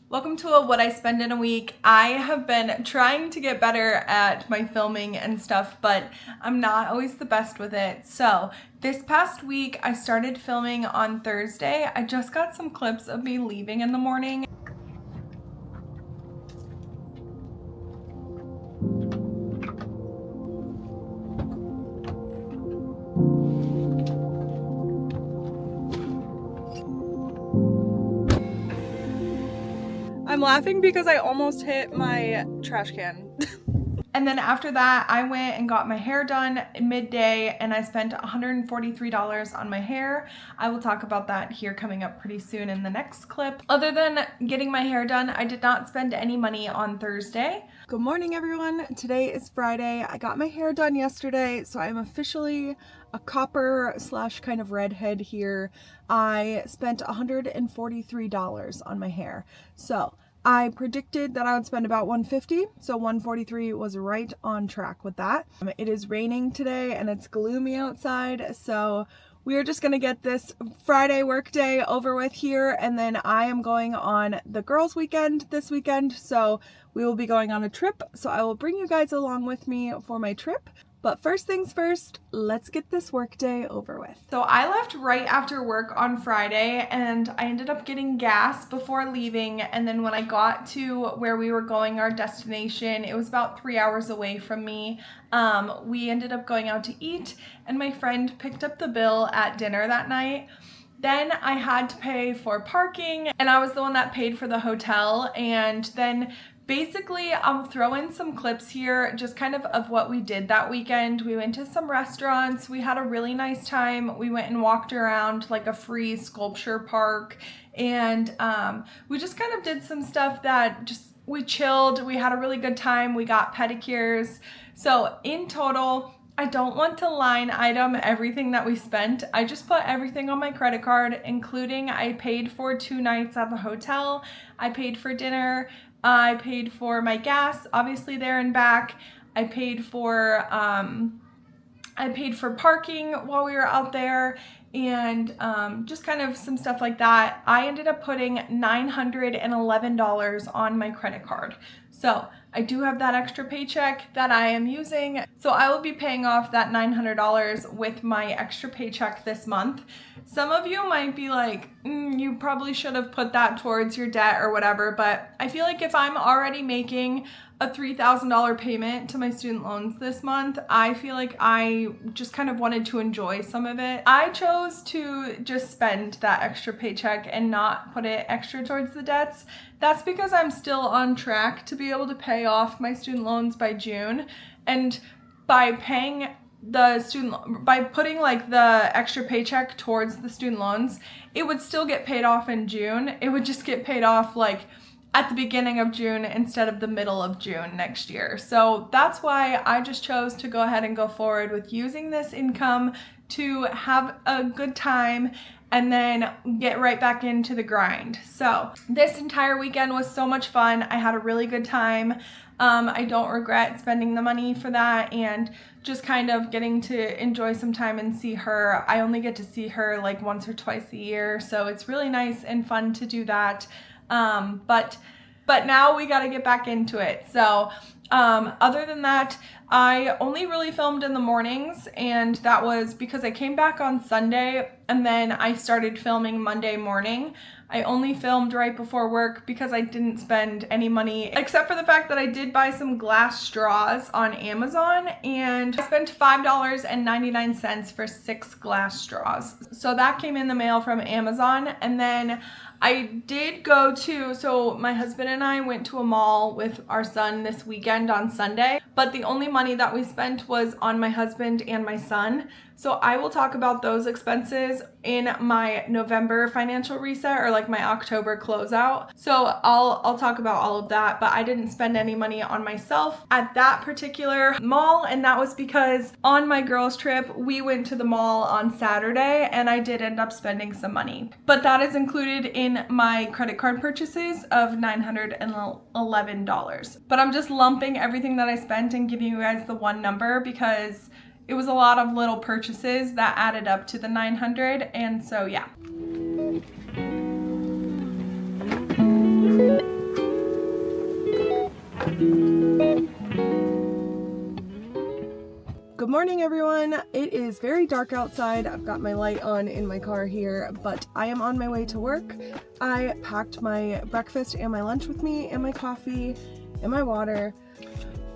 Welcome to a What I Spend in a Week. I have been trying to get better at my filming and stuff, but I'm not always the best with it. So this past week, I started filming on Thursday. I just got some clips of me leaving in the morning. I'm laughing because I almost hit my trash can. And then after that, I went and got my hair done midday and I spent $143 on my hair. I will talk about that here coming up pretty soon in the next clip. Other than getting my hair done, I did not spend any money on Thursday. Good morning, everyone. Today is Friday. I got my hair done yesterday, so I'm officially a copper slash kind of redhead here. I spent $143 on my hair. So I predicted that I would spend about $150, so $143 was right on track with that. It is raining today and it's gloomy outside, so we are just gonna get this Friday work day over with here, and then I am going on the girls' weekend this weekend, so we will be going on a trip, so I will bring you guys along with me for my trip. But first things first, let's get this work day over with. So I left right after work on Friday and I ended up getting gas before leaving, and then when I got to where we were going, our destination, it was about 3 hours away from me. We ended up going out to eat and my friend picked up the bill at dinner that night. Then I had to pay for parking and I was the one that paid for the hotel, and then basically, I'll throw in some clips here just kind of what we did that weekend. We went to some restaurants. We had a really nice time. We went and walked around like a free sculpture park, and we just kind of did some stuff that we chilled. We had a really good time. We got pedicures. So in total, I don't want to line item everything that we spent. I just put everything on my credit card, including I paid for 2 nights at the hotel. I paid for dinner. I paid for my gas, obviously there and back. I paid for parking while we were out there, and just kind of some stuff like that. I ended up putting $911 on my credit card. So I do have that extra paycheck that I am using. So I will be paying off that $900 with my extra paycheck this month. Some of you might be like, you probably should have put that towards your debt or whatever, but I feel like if I'm already making a $3,000 payment to my student loans this month, I feel like I just kind of wanted to enjoy some of it. I chose to just spend that extra paycheck and not put it extra towards the debts. That's because I'm still on track to be able to pay off my student loans by June, and by putting like the extra paycheck towards the student loans, it would still get paid off in June. It would just get paid off like at the beginning of June instead of the middle of June next year. So that's why I just chose to go ahead and go forward with using this income to have a good time and then get right back into the grind. So this entire weekend was so much fun. I had a really good time. I don't regret spending the money for that, and just kind of getting to enjoy some time and see her. I only get to see her like once or twice a year, so it's really nice and fun to do that. But now we got to get back into it. So other than that, I only really filmed in the mornings, and that was because I came back on Sunday and then I started filming Monday morning. I only filmed right before work because I didn't spend any money, except for the fact that I did buy some glass straws on Amazon, and I spent $5.99 for 6 glass straws. So that came in the mail from Amazon. And then I did so my husband and I went to a mall with our son this weekend on Sunday, but the only money that we spent was on my husband and my son. So I will talk about those expenses in my November financial reset, or like my October closeout. So I'll talk about all of that, but I didn't spend any money on myself at that particular mall, and that was because on my girls trip, we went to the mall on Saturday and I did end up spending some money. But that is included in my credit card purchases of $911. But I'm just lumping everything that I spent and giving you guys the one number because it was a lot of little purchases that added up to the 900, and so yeah. morning, everyone. It is very dark outside. I've got my light on in my car here, but I am on my way to work. I packed my breakfast and my lunch with me, and my coffee and my water.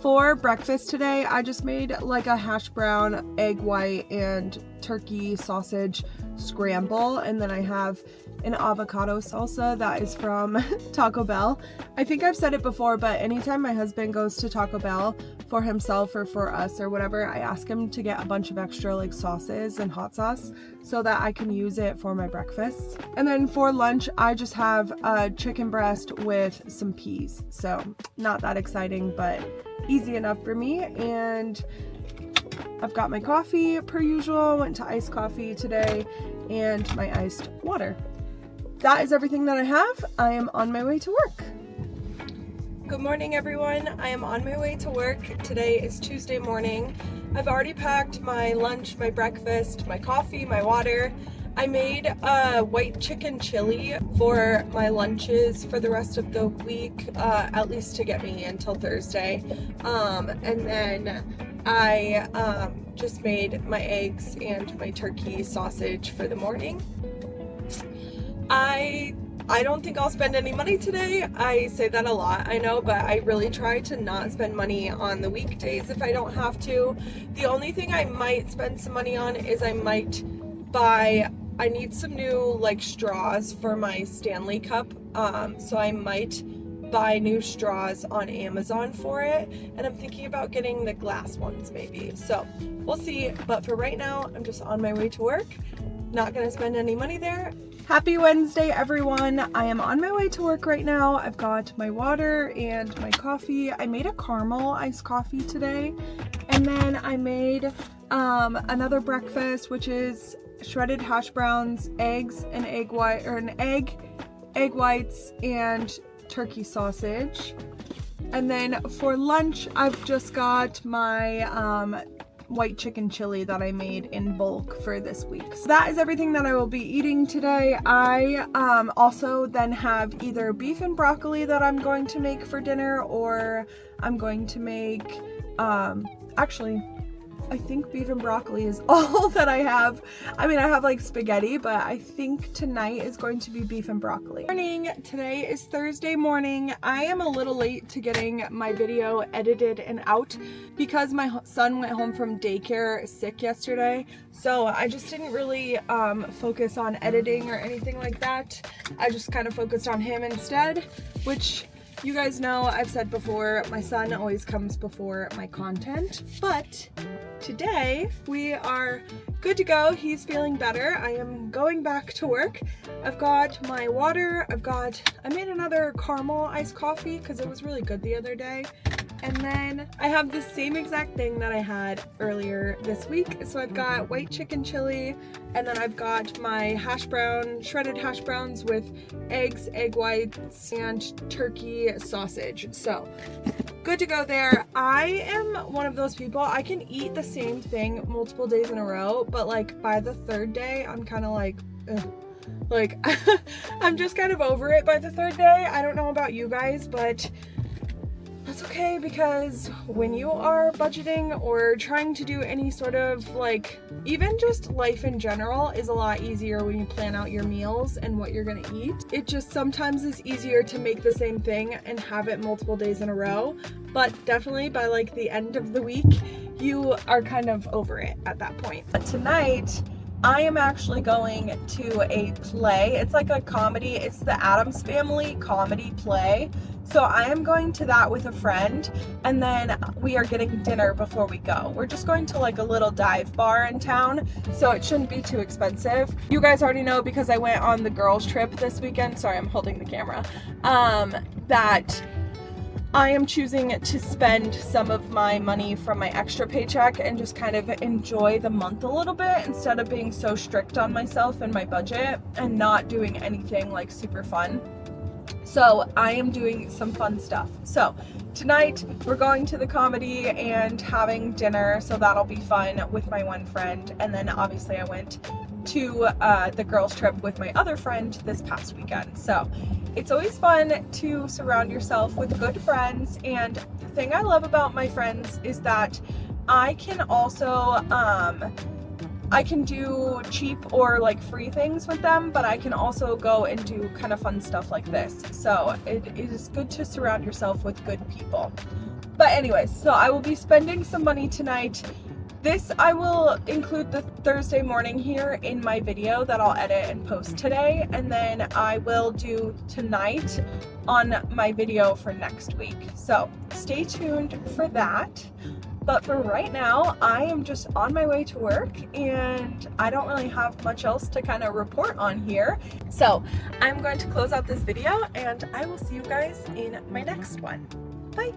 For breakfast today, I just made like a hash brown, egg white, and turkey sausage scramble, and then I have an avocado salsa that is from Taco Bell. I think I've said it before, but anytime my husband goes to Taco Bell for himself or for us or whatever, I ask him to get a bunch of extra like sauces and hot sauce so that I can use it for my breakfast. And then for lunch, I just have a chicken breast with some peas. So not that exciting, but easy enough for me. And I've got my coffee per usual, went to iced coffee today, and my iced water. That is everything that I have. I am on my way to work. Good morning, everyone. I am on my way to work. Today is Tuesday morning. I've already packed my lunch, my breakfast, my coffee, my water. I made a white chicken chili for my lunches for the rest of the week, at least to get me until Thursday. And then I just made my eggs and my turkey sausage for the morning. I don't think I'll spend any money today. I say that a lot, I know, but I really try to not spend money on the weekdays if I don't have to. The only thing I might spend some money on is I need some new like straws for my Stanley Cup. So I might buy new straws on Amazon for it, and I'm thinking about getting the glass ones maybe. So we'll see, but for right now, I'm just on my way to work. Not gonna spend any money there. Happy Wednesday, everyone. I am on my way to work right now. I've got my water and my coffee. I made a caramel iced coffee today, and then I made another breakfast, which is shredded hash browns, eggs, and egg whites, and turkey sausage. And then for lunch, I've just got my white chicken chili that I made in bulk for this week. So that is everything that I will be eating today. I also then have either beef and broccoli that I'm going to make for dinner, or I'm going to make, actually, I think beef and broccoli is all that I have. I mean, I have like spaghetti, but I think tonight is going to be beef and broccoli. Morning. Today is Thursday morning. I am a little late to getting my video edited and out because my son went home from daycare sick yesterday. So I just didn't really focus on editing or anything like that. I just kind of focused on him instead, which you guys know I've said before, my son always comes before my content, but today we are good to go. He's feeling better. I am going back to work. I've got my water. I made another caramel iced coffee because it was really good the other day. And then I have the same exact thing that I had earlier this week. So I've got white chicken chili, and then I've got my shredded hash browns with eggs, egg whites, and turkey sausage. So good to go there. I am one of those people, I can eat the same thing multiple days in a row, but like by the third day, I'm kind of like, ugh. Like, I'm just kind of over it by the third day. I don't know about you guys, but that's okay, because when you are budgeting or trying to do any sort of like, even just life in general is a lot easier when you plan out your meals and what you're gonna eat. It just sometimes is easier to make the same thing and have it multiple days in a row, but definitely by like the end of the week, you are kind of over it at that point. But tonight, I am actually going to a play. It's like a comedy. It's the Addams Family comedy play. So I am going to that with a friend, and then we are getting dinner before we go. We're just going to like a little dive bar in town, so it shouldn't be too expensive. You guys already know because I went on the girls trip this weekend. Sorry, I'm holding the camera. That I am choosing to spend some of my money from my extra paycheck and just kind of enjoy the month a little bit instead of being so strict on myself and my budget and not doing anything like super fun. So I am doing some fun stuff. So tonight we're going to the comedy and having dinner, so that'll be fun with my one friend. And then obviously I went to the girls trip with my other friend this past weekend. So it's always fun to surround yourself with good friends, and the thing I love about my friends is that I can also, I can do cheap or like free things with them, but I can also go and do kind of fun stuff like this. So it is good to surround yourself with good people. But anyways, so I will be spending some money tonight. This I will include the Thursday morning here in my video that I'll edit and post today, and then I will do tonight on my video for next week. So stay tuned for that. But for right now, I am just on my way to work and I don't really have much else to kind of report on here. So I'm going to close out this video and I will see you guys in my next one. Bye.